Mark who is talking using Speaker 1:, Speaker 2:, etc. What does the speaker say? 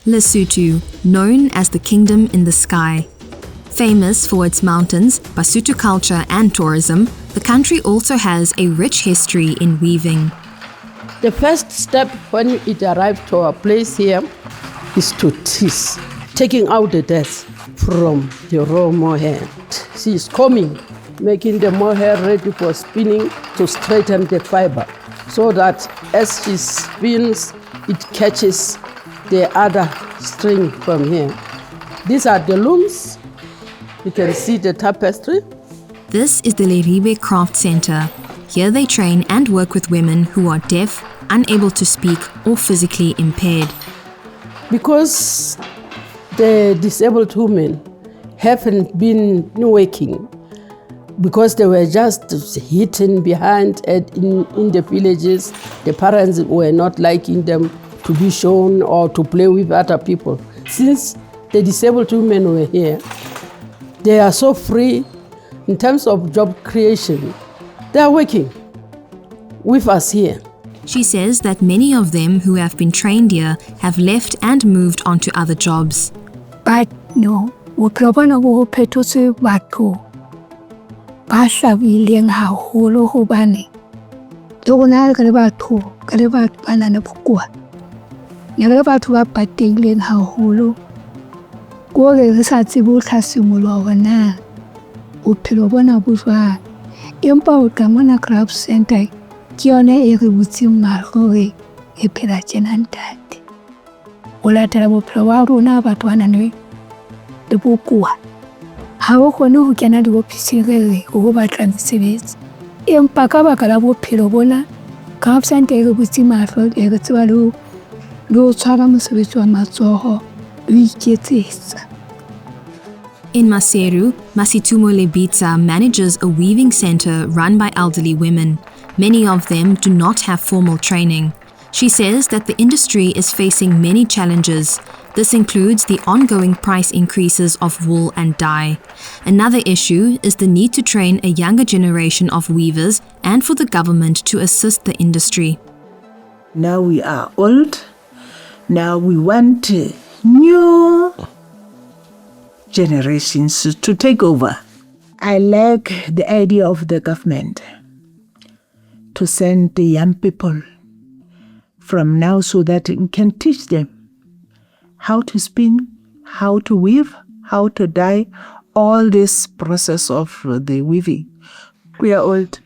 Speaker 1: Lesotho, known as the Kingdom in the Sky. Famous for its mountains, Basotho culture and tourism, the country also has a rich history in weaving.
Speaker 2: The first step when it arrived to our place here is to tease, taking out the dirt from the raw mohair. She is combing, making the mohair ready for spinning to straighten the fiber, so that as she spins, it catches the other string from here. These are the looms. You can see the tapestry.
Speaker 1: This is the Leribe Craft Center. Here they train and work with women who are deaf, unable to speak, or physically impaired.
Speaker 2: Because the disabled women haven't been working, because they were just hidden behind in the villages, the parents were not liking them to be shown or to play with other people. Since the disabled women were here, they are so free in terms of job creation. They are working with us here.
Speaker 1: She says that many of them who have been trained here have left and moved on to other jobs.
Speaker 3: But no, bophelo bo phetotse batho ba hlabileng haholo hobane le rona re le batho ba nang le bokoa. Ne re batho ba patileng haholo ko re sa tsebe ho hlasimolwa hore na bophelo bona bo jwang. Empa o ka mona craft center ke yone e re butseng mahlo re e phela tjena ntate. O latela bophelo ba rona batho ba nang le bokoa. Ha o kgone ho kena diofising re ho batla mesebetsi. Empa ka baka la bophelo bona craft center e re butseng mahlo e re tseba le ho tshwara mosebetsi wa matsoho le iketsetsa.
Speaker 1: In Maseru, Masitumo Lebitsa manages a weaving center run by elderly women. Many of them do not have formal training. She says that the industry is facing many challenges. This includes the ongoing price increases of wool and dye. Another issue is the need to train a younger generation of weavers and for the government to assist the industry.
Speaker 4: Now we are old. Now we want new generations to take over. I like the idea of the government to send the young people from now so that we can teach them how to spin, how to weave, how to dye, all this process of the weaving. We are old.